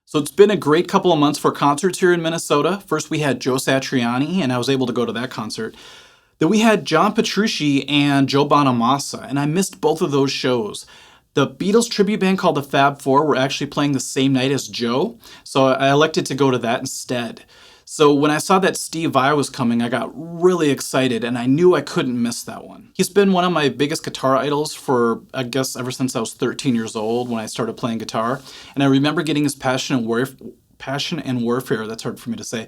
So it's been a great couple of months for concerts here in Minnesota. First we had Joe Satriani, and I was able to go to that concert. Then we had John Petrucci and Joe Bonamassa, and I missed both of those shows. The Beatles tribute band called the Fab Four were actually playing the same night as Joe, so I elected to go to that instead. So when I saw that Steve Vai was coming, I got really excited, and I knew I couldn't miss that one. He's been one of my biggest guitar idols for, I guess, ever since I was 13 years old when I started playing guitar. And I remember getting his Passion and Warfare, that's hard for me to say,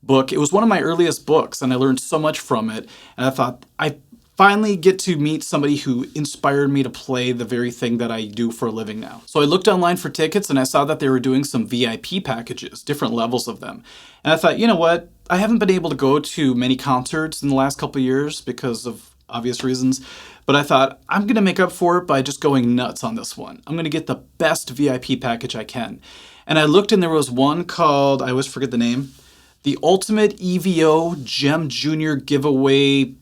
book. It was one of my earliest books, and I learned so much from it. And I thought, I finally get to meet somebody who inspired me to play the very thing that I do for a living now. So I looked online for tickets, and I saw that they were doing some VIP packages, different levels of them. And I thought, you know what? I haven't been able to go to many concerts in the last couple of years because of obvious reasons, but I thought I'm going to make up for it by just going nuts on this one. I'm going to get the best VIP package I can. And I looked, and there was one called, I always forget the name, the Ultimate EVO Gem Junior Giveaway.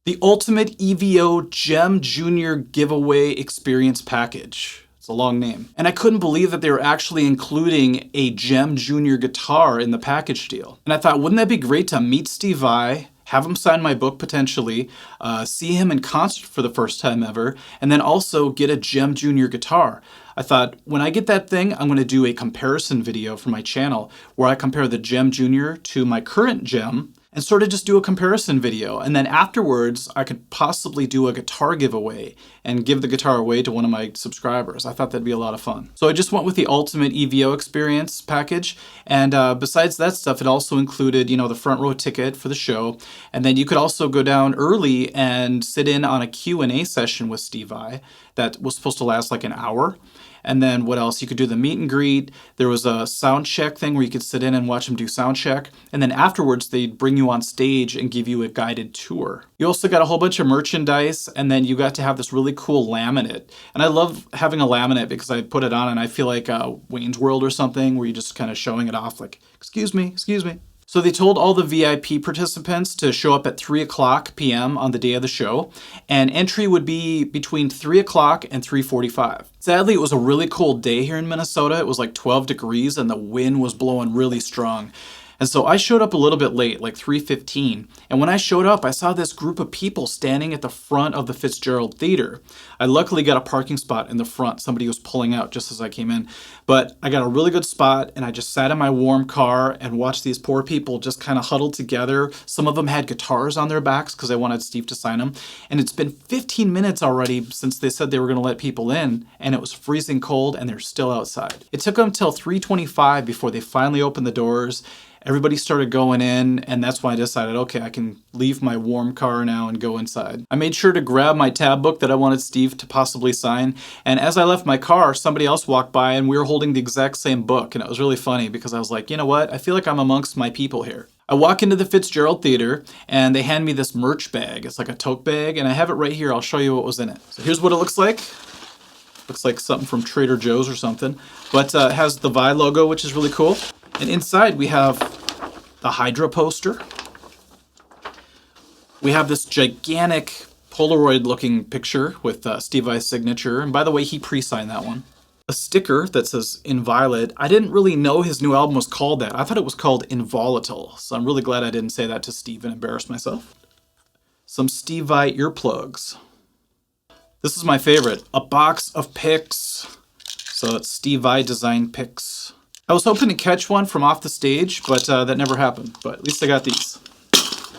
The Ultimate EVO Gem Junior Giveaway Experience Package. It's a long name. And I couldn't believe that they were actually including a Gem Junior guitar in the package deal. And I thought, wouldn't that be great to meet Steve Vai, have him sign my book potentially, see him in concert for the first time ever, and then also get a Gem Junior guitar. I thought, when I get that thing, I'm going to do a comparison video for my channel where I compare the Gem Junior to my current Gem and sort of just do a comparison video. And then afterwards, I could possibly do a guitar giveaway and give the guitar away to one of my subscribers. I thought that'd be a lot of fun. So I just went with the Ultimate EVO Experience package. And besides that stuff, it also included, the front row ticket for the show. And then you could also go down early and sit in on a Q&A session with Steve Vai that was supposed to last like an hour. And then what else? You could do the meet and greet. There was a sound check thing where you could sit in and watch them do sound check. And then afterwards, they'd bring you on stage and give you a guided tour. You also got a whole bunch of merchandise, and then you got to have this really cool laminate. And I love having a laminate because I put it on and I feel like Wayne's World or something where you're just kind of showing it off like, excuse me, excuse me. So they told all the VIP participants to show up at 3:00 p.m. on the day of the show, and entry would be between 3:00 and 3:45. Sadly, it was a really cold day here in Minnesota. It was like 12 degrees and the wind was blowing really strong. And so I showed up a little bit late, like 3:15. And when I showed up, I saw this group of people standing at the front of the Fitzgerald Theater. I luckily got a parking spot in the front. Somebody was pulling out just as I came in. But I got a really good spot, and I just sat in my warm car and watched these poor people just kind of huddled together. Some of them had guitars on their backs because I wanted Steve to sign them. And it's been 15 minutes already since they said they were going to let people in, and it was freezing cold, and they're still outside. It took them till 3:25 before they finally opened the doors. Everybody started going in, and that's why I decided, okay, I can leave my warm car now and go inside. I made sure to grab my tab book that I wanted Steve to possibly sign, and as I left my car, somebody else walked by, and we were holding the exact same book, and it was really funny because I was like, you know what? I feel like I'm amongst my people here. I walk into the Fitzgerald Theater, and they hand me this merch bag. It's like a tote bag, and I have it right here. I'll show you what was in it. So here's what it looks like. Looks like something from Trader Joe's or something, but it has the Vai logo, which is really cool. And inside we have the Hydra poster. We have this gigantic Polaroid looking picture with Steve Vai's signature. And by the way, he pre-signed that one. A sticker that says Inviolate. I didn't really know his new album was called that. I thought it was called Involatile. So I'm really glad I didn't say that to Steve and embarrass myself. Some Steve Vai earplugs. This is my favorite. A box of picks. So it's Steve Vai designed picks. I was hoping to catch one from off the stage, but that never happened. But at least I got these.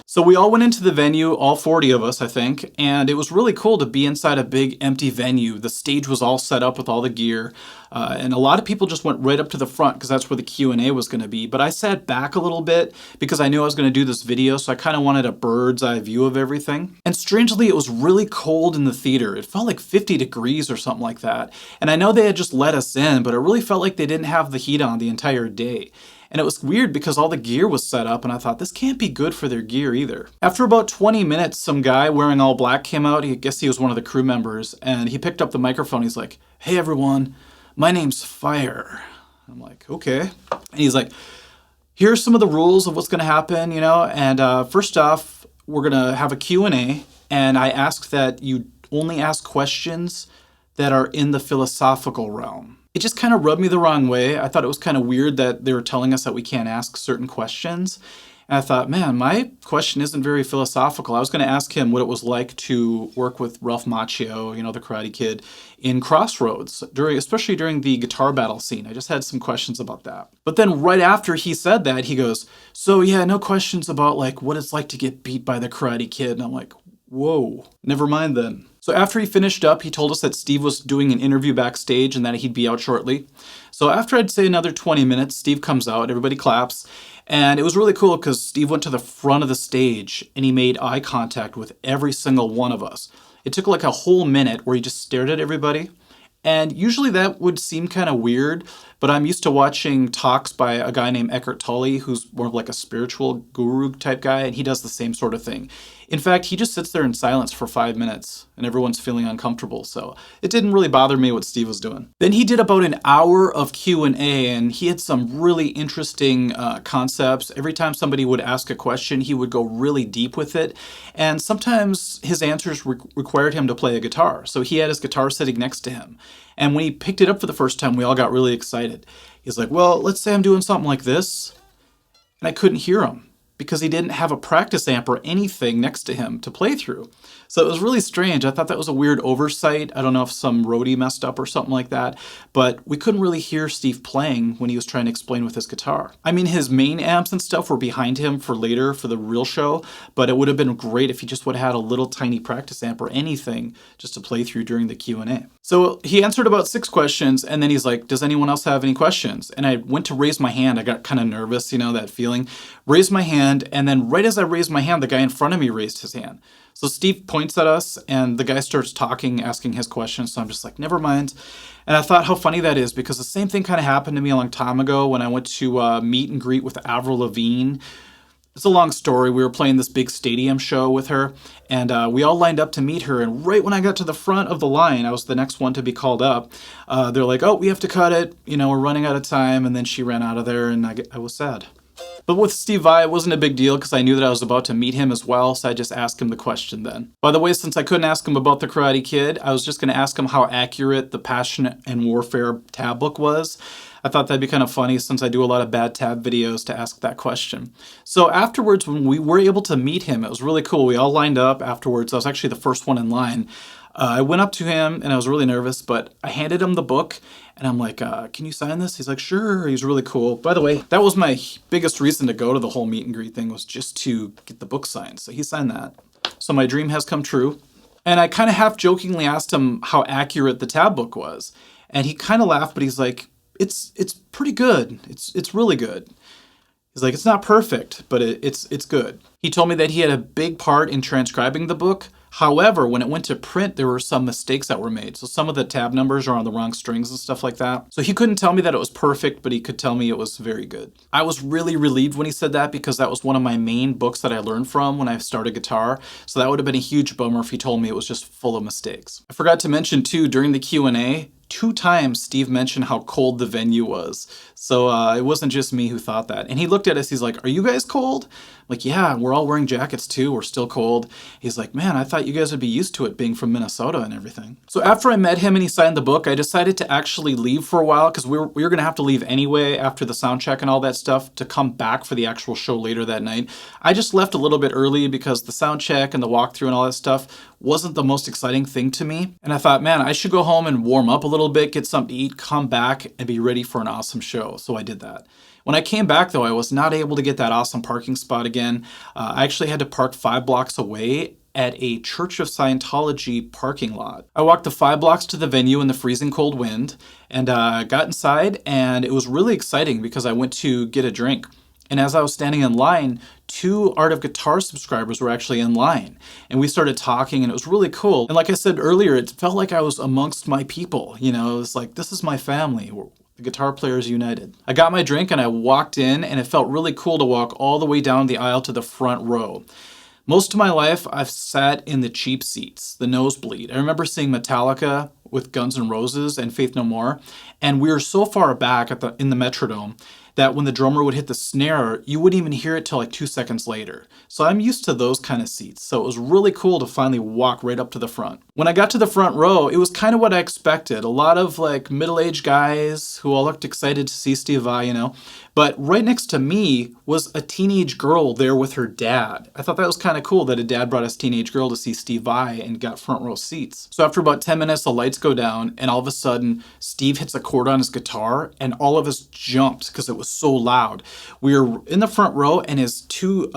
So we all went into the venue, all 40 of us, I think, and it was really cool to be inside a big empty venue. The stage was all set up with all the gear, and a lot of people just went right up to the front because that's where the Q&A was going to be. But I sat back a little bit because I knew I was going to do this video, so I kind of wanted a bird's eye view of everything. And strangely, it was really cold in the theater. It felt like 50 degrees or something like that. And I know they had just let us in, but it really felt like they didn't have the heat on the entire day. And it was weird because all the gear was set up, and I thought, this can't be good for their gear either. After about 20 minutes, some guy wearing all black came out. I guess he was one of the crew members, and he picked up the microphone. He's like, "Hey everyone, my name's Fire." I'm like, okay. And he's like, here's some of the rules of what's gonna happen, and first off, we're gonna have a Q&A, and I ask that you only ask questions that are in the philosophical realm. It just kind of rubbed me the wrong way. I thought it was kind of weird that they were telling us that we can't ask certain questions. And I thought, man, my question isn't very philosophical. I was going to ask him what it was like to work with Ralph Macchio, the Karate Kid, in Crossroads, especially during the guitar battle scene. I just had some questions about that. But then right after he said that, he goes, so yeah, no questions about like what it's like to get beat by the Karate Kid. And I'm like, whoa, never mind then. So after he finished up, he told us that Steve was doing an interview backstage and that he'd be out shortly. So after I'd say another 20 minutes, Steve comes out, everybody claps. And it was really cool because Steve went to the front of the stage and he made eye contact with every single one of us. It took like a whole minute where he just stared at everybody. And usually that would seem kind of weird, but I'm used to watching talks by a guy named Eckhart Tolle, who's more of like a spiritual guru type guy, and he does the same sort of thing. In fact, he just sits there in silence for 5 minutes, and everyone's feeling uncomfortable, so it didn't really bother me what Steve was doing. Then he did about an hour of Q&A, and he had some really interesting concepts. Every time somebody would ask a question, he would go really deep with it, and sometimes his answers required him to play a guitar, so he had his guitar sitting next to him. And when he picked it up for the first time, we all got really excited. He's like, well, let's say I'm doing something like this. And I couldn't hear him because he didn't have a practice amp or anything next to him to play through. So it was really strange. I thought that was a weird oversight. I don't know if some roadie messed up or something like that, but we couldn't really hear Steve playing when he was trying to explain with his guitar. I mean, his main amps and stuff were behind him for later for the real show, but it would have been great if he just would have had a little tiny practice amp or anything just to play through during the Q&A. So he answered about 6 questions, and then he's like, does anyone else have any questions? And I went to raise my hand. I got kind of nervous, that feeling. Raised my hand, and then right as I raised my hand, the guy in front of me raised his hand. So Steve points at us, and the guy starts talking, asking his questions, so I'm just like, never mind. And I thought how funny that is, because the same thing kind of happened to me a long time ago when I went to meet and greet with Avril Lavigne. It's a long story. We were playing this big stadium show with her, and we all lined up to meet her, and right when I got to the front of the line, I was the next one to be called up. They're like, oh, we have to cut it, we're running out of time, and then she ran out of there, and I was sad. But with Steve Vai, it wasn't a big deal because I knew that I was about to meet him as well, so I just asked him the question then. By the way, since I couldn't ask him about the Karate Kid, I was just going to ask him how accurate the Passion and Warfare tab book was. I thought that'd be kind of funny since I do a lot of bad tab videos to ask that question. So afterwards, when we were able to meet him, it was really cool. We all lined up afterwards. I was actually the first one in line. I went up to him and I was really nervous, but I handed him the book and I'm like, can you sign this? He's like, sure. He's really cool. By the way, that was my biggest reason to go to the whole meet and greet thing, was just to get the book signed. So he signed that. So my dream has come true. And I kind of half jokingly asked him how accurate the tab book was. And he kind of laughed, but he's like, it's pretty good. It's really good. He's like, it's not perfect, but it's good. He told me that he had a big part in transcribing the book. However, when it went to print, there were some mistakes that were made. So some of the tab numbers are on the wrong strings and stuff like that. So he couldn't tell me that it was perfect, but he could tell me it was very good. I was really relieved when he said that because that was one of my main books that I learned from when I started guitar. So that would have been a huge bummer if he told me it was just full of mistakes. I forgot to mention too, during the Q&A, 2 times Steve mentioned how cold the venue was. So it wasn't just me who thought that. And he looked at us, he's like, are you guys cold? I'm like, yeah, we're all wearing jackets too. We're still cold. He's like, man, I thought you guys would be used to it being from Minnesota and everything. So after I met him and he signed the book, I decided to actually leave for a while because we were going to have to leave anyway after the sound check and all that stuff to come back for the actual show later that night. I just left a little bit early because the sound check and the walkthrough and all that stuff wasn't the most exciting thing to me. And I thought, man, I should go home and warm up a little bit, get something to eat, come back and be ready for an awesome show. So I did that. When I came back, though, I was not able to get that awesome parking spot again. I actually had to park 5 blocks away at a Church of Scientology parking lot. I walked the 5 blocks to the venue in the freezing cold wind and got inside, and it was really exciting because I went to get a drink. And as I was standing in line, 2 Art of Guitar subscribers were actually in line. And we started talking, and it was really cool. And like I said earlier, it felt like I was amongst my people. It was like, this is my family. The Guitar Players United. I got my drink and I walked in, and it felt really cool to walk all the way down the aisle to the front row. Most of my life, I've sat in the cheap seats, the nosebleed. I remember seeing Metallica with Guns N' Roses and Faith No More, and we were so far back in the Metrodome that when the drummer would hit the snare, you wouldn't even hear it till like 2 seconds later. So I'm used to those kind of seats. So it was really cool to finally walk right up to the front. When I got to the front row, it was kind of what I expected. A lot of like middle-aged guys who all looked excited to see Steve Vai, But right next to me was a teenage girl there with her dad. I thought that was kind of cool that a dad brought his teenage girl to see Steve Vai and got front row seats. So after about 10 minutes, the lights go down, and all of a sudden, Steve hits a chord on his guitar, and all of us jumped because it was so loud. We were in the front row, and his two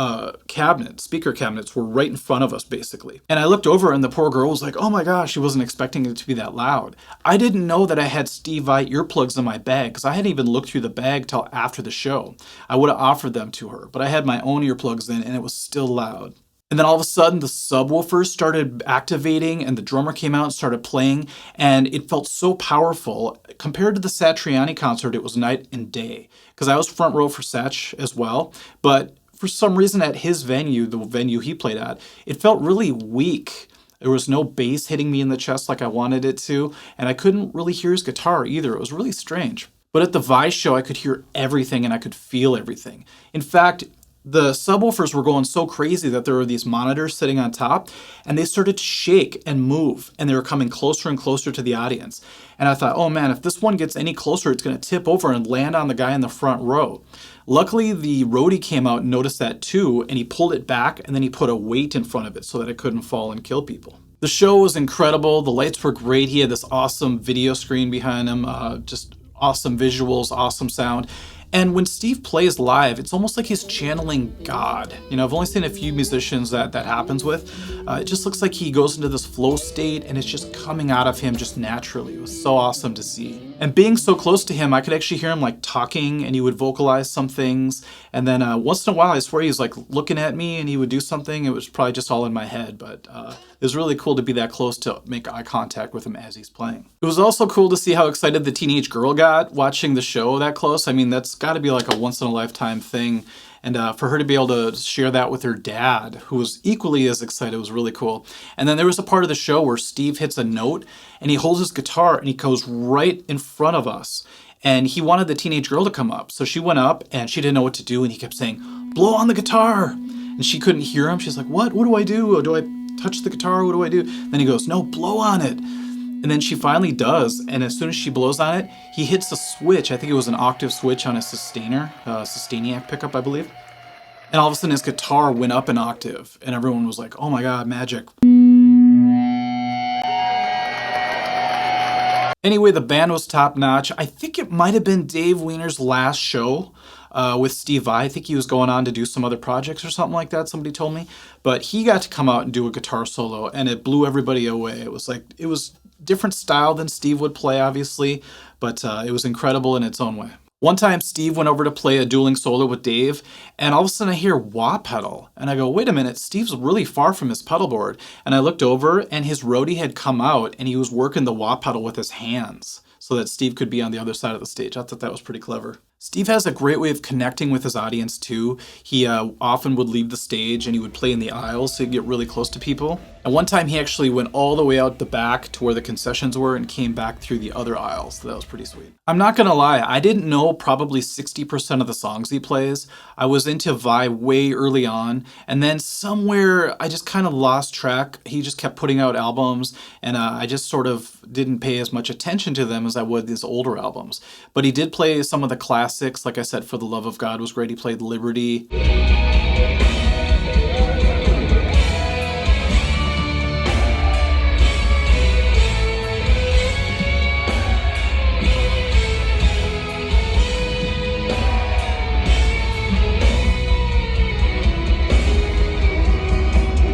speaker cabinets, were right in front of us, basically. And I looked over, and the poor girl was like, oh my gosh, she wasn't expecting it to be that loud. I didn't know that I had Steve Vai earplugs in my bag, because I hadn't even looked through the bag till after the show. I would have offered them to her, but I had my own earplugs in, and it was still loud. And then all of a sudden, the subwoofers started activating, and the drummer came out and started playing, and it felt so powerful. Compared to the Satriani concert, it was night and day, because I was front row for Satch as well, but for some reason at his venue, the venue he played at, it felt really weak. There was no bass hitting me in the chest like I wanted it to, and I couldn't really hear his guitar either. It was really strange. But at the VAI show, I could hear everything and I could feel everything. In fact, the subwoofers were going so crazy that there were these monitors sitting on top, and they started to shake and move, and they were coming closer and closer to the audience. And I thought, oh man, if this one gets any closer, it's going to tip over and land on the guy in the front row. Luckily, the roadie came out and noticed that too, and he pulled it back, and then he put a weight in front of it so that it couldn't fall and kill people. The show was incredible. The lights were great. He had this awesome video screen behind him, just awesome visuals, awesome sound. And when Steve plays live, it's almost like he's channeling God. I've only seen a few musicians that happens with. It just looks like he goes into this flow state and it's just coming out of him just naturally. It was so awesome to see. And being so close to him, I could actually hear him like talking, and he would vocalize some things. And then once in a while, I swear he was like looking at me and he would do something. It was probably just all in my head, but it was really cool to be that close to make eye contact with him as he's playing. It was also cool to see how excited the teenage girl got watching the show that close. I mean, that's got to be like a once in a lifetime thing. And for her to be able to share that with her dad, who was equally as excited, was really cool. And then there was a part of the show where Steve hits a note and he holds his guitar and he goes right in front of us. And he wanted the teenage girl to come up. So she went up and she didn't know what to do. And he kept saying, blow on the guitar. And she couldn't hear him. She's like, what? What do I do? Do I touch the guitar? What do I do? Then he goes, no, blow on it. And then she finally does, and as soon as she blows on it, he hits a switch. I think it was an octave switch on a sustainer, Sustainiac pickup, I believe. And all of a sudden his guitar went up an octave, and everyone was like, oh my god, magic. Anyway, the band was top notch. I think it might have been Dave Wiener's last show with Steve Vai. I think he was going on to do some other projects or something like that, somebody told me. But he got to come out and do a guitar solo, and it blew everybody away. It was different style than Steve would play, obviously, but it was incredible in its own way. One time, Steve went over to play a dueling solo with Dave, and all of a sudden I hear wah pedal, and I go, wait a minute, Steve's really far from his pedal board. And I looked over, and his roadie had come out, and he was working the wah pedal with his hands so that Steve could be on the other side of the stage. I thought that was pretty clever. Steve has a great way of connecting with his audience too. He often would leave the stage and he would play in the aisles so he'd get really close to people. And one time he actually went all the way out the back to where the concessions were and came back through the other aisles. So that was pretty sweet. I'm not gonna lie, I didn't know probably 60% of the songs he plays. I was into Vai way early on, and then somewhere I just kind of lost track. He just kept putting out albums, and I just sort of didn't pay as much attention to them as I would these older albums. But he did play some of the classics. Like I said, For the Love of God was great. He played Liberty.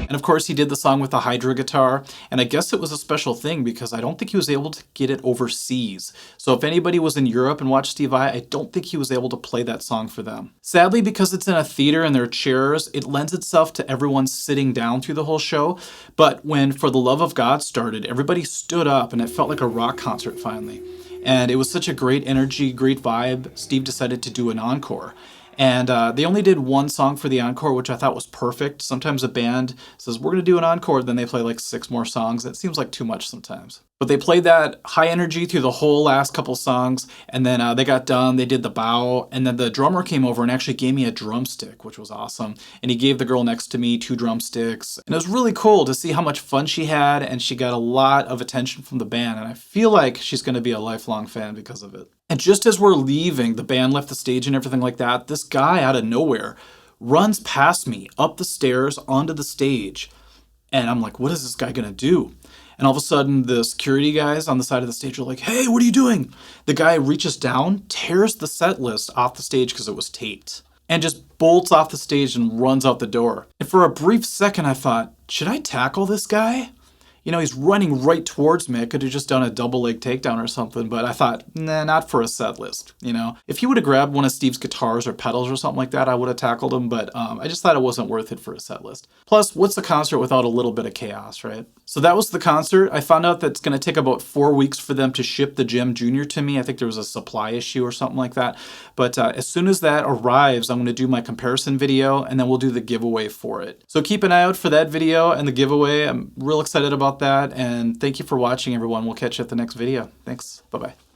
And of course, he did the song with the Hydra guitar, and I guess it was a special thing because I don't think he was able to get it overseas. So if anybody was in Europe and watched Steve Vai, I don't think he was able to play that song for them. Sadly, because it's in a theater and there are chairs, it lends itself to everyone sitting down through the whole show. But when For the Love of God started, everybody stood up and it felt like a rock concert finally. And it was such a great energy, great vibe. Steve decided to do an encore. And they only did one song for the encore, which I thought was perfect. Sometimes a band says, we're going to do an encore, then they play like 6 more songs. It seems like too much sometimes. But they played that high energy through the whole last couple songs, and then they got done, they did the bow, and then the drummer came over and actually gave me a drumstick, which was awesome. And he gave the girl next to me 2 drumsticks. And it was really cool to see how much fun she had, and she got a lot of attention from the band, and I feel like she's going to be a lifelong fan because of it. And just as we're leaving, the band left the stage and everything like that, this guy out of nowhere runs past me up the stairs onto the stage. And I'm like, what is this guy going to do? And all of a sudden, the security guys on the side of the stage are like, hey, what are you doing? The guy reaches down, tears the set list off the stage because it was taped, and just bolts off the stage and runs out the door. And for a brief second, I thought, should I tackle this guy? You know, he's running right towards me. I could have just done a double leg takedown or something, but I thought, nah, not for a set list, you know? If he would have grabbed one of Steve's guitars or pedals or something like that, I would have tackled him, but I just thought it wasn't worth it for a set list. Plus, what's a concert without a little bit of chaos, right? So that was the concert. I found out that it's going to take about 4 weeks for them to ship the Gem Junior to me. I think there was a supply issue or something like that. But as soon as that arrives, I'm going to do my comparison video, and then we'll do the giveaway for it. So keep an eye out for that video and the giveaway. I'm real excited about that, and thank you for watching, everyone. We'll catch you at the next video. Thanks. Bye-bye.